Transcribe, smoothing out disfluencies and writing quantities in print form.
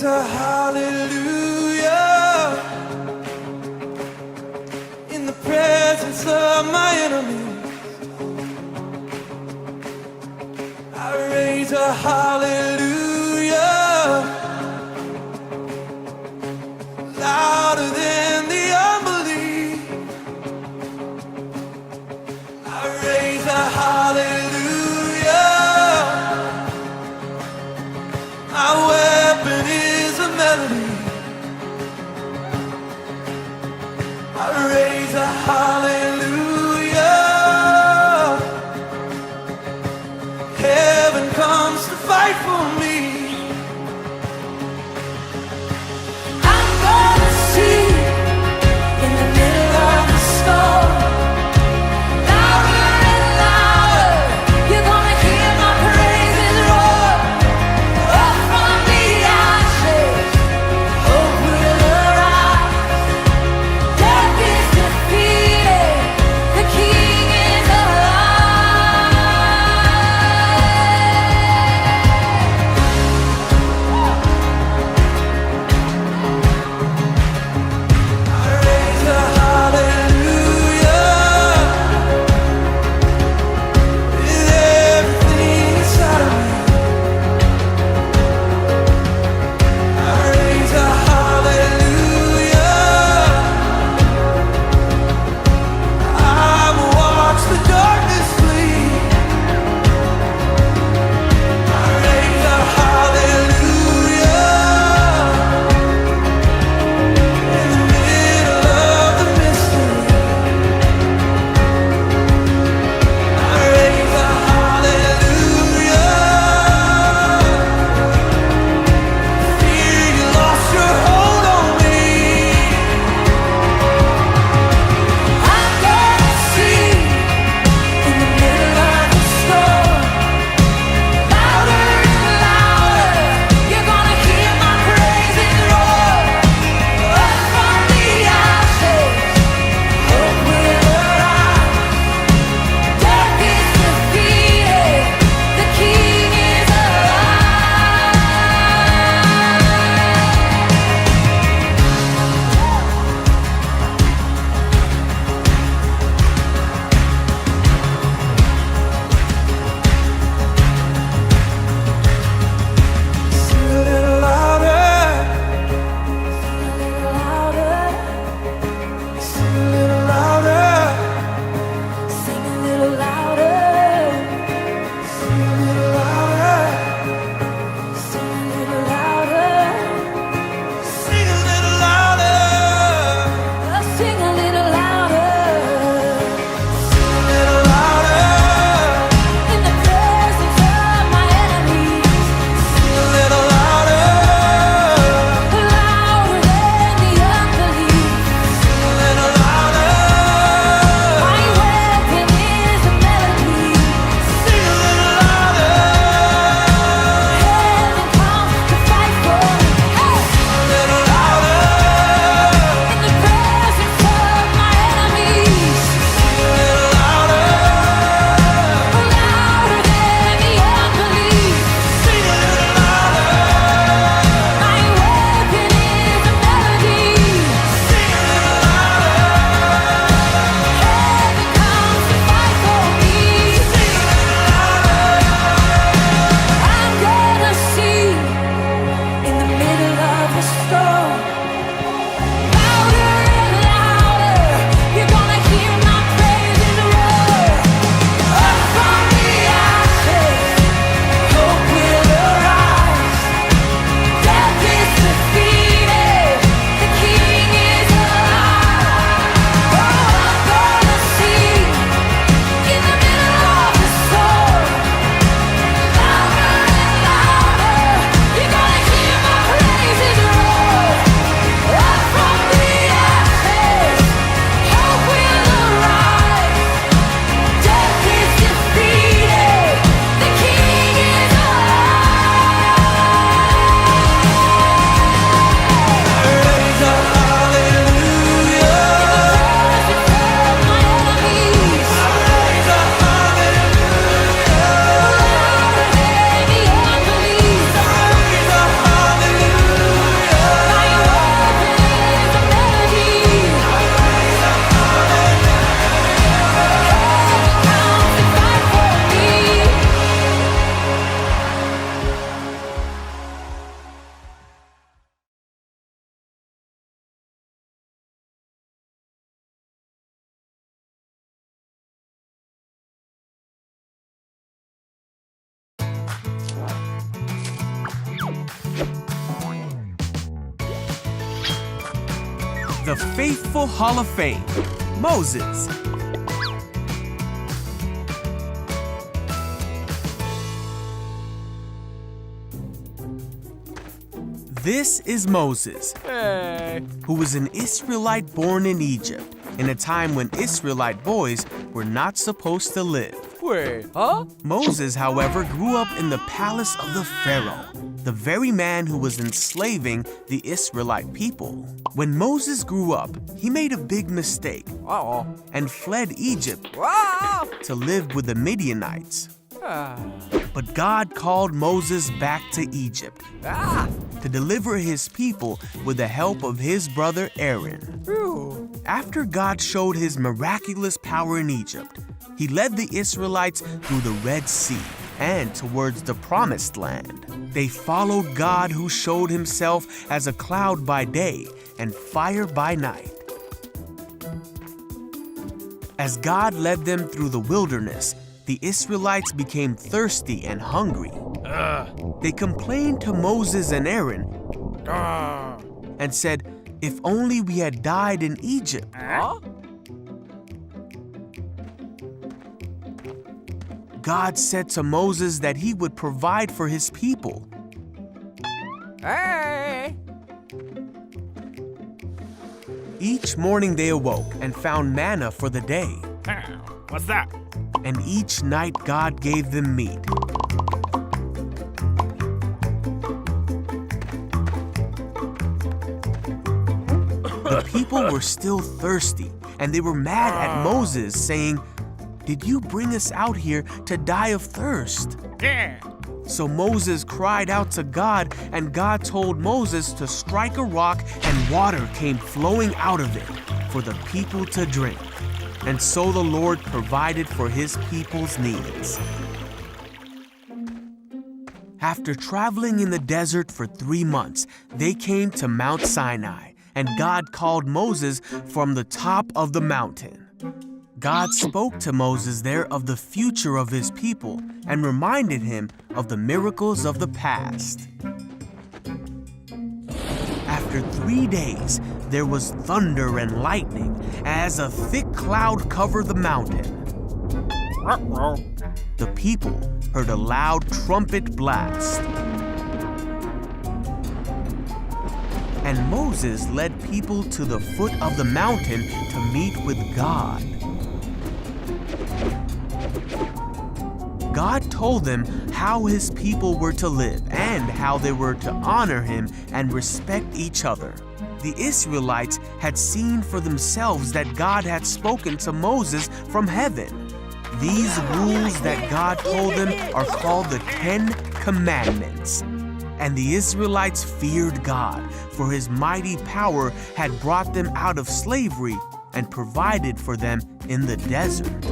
raise a hallelujah in the presence of my enemies. I raise a hallelujah louder than the unbelief. I raise a hallelujah. My weapon is a melody. I raise a hallelujah. Heaven comes to fight The Faithful Hall of Fame, Moses. This is Moses, who was an Israelite born in Egypt in a time when Israelite boys were not supposed to live. Wait, huh? Moses, however, grew up in the palace of the Pharaoh, the very man who was enslaving the Israelite people. When Moses grew up, he made a big mistake Uh-oh. and fled Egypt Ah! to live with the Midianites. Ah. But God called Moses back to Egypt Ah! to deliver his people with the help of his brother Aaron. Phew. After God showed his miraculous power in Egypt, he led the Israelites through the Red Sea and towards the Promised Land. They followed God, who showed himself as a cloud by day and fire by night. As God led them through the wilderness, the Israelites became thirsty and hungry. They complained to Moses and Aaron and said, "If only we had died in Egypt." Huh? God said to Moses that he would provide for his people. Hey! Each morning they awoke and found manna for the day, What's that? and each night God gave them meat. The people were still thirsty, and they were mad at Moses, saying, "Did you bring us out here to die of thirst?" Yeah. So Moses cried out to God, and God told Moses to strike a rock, and water came flowing out of it for the people to drink. And so the Lord provided for his people's needs. After traveling in the desert for 3 months, they came to Mount Sinai, and God called Moses from the top of the mountain. God spoke to Moses there of the future of his people and reminded him of the miracles of the past. After 3 days, there was thunder and lightning as a thick cloud covered the mountain. The people heard a loud trumpet blast. And Moses led people to the foot of the mountain to meet with God. God told them how his people were to live and how they were to honor him and respect each other. The Israelites had seen for themselves that God had spoken to Moses from heaven. These rules that God told them are called the 10 Commandments. And the Israelites feared God, for his mighty power had brought them out of slavery and provided for them in the desert.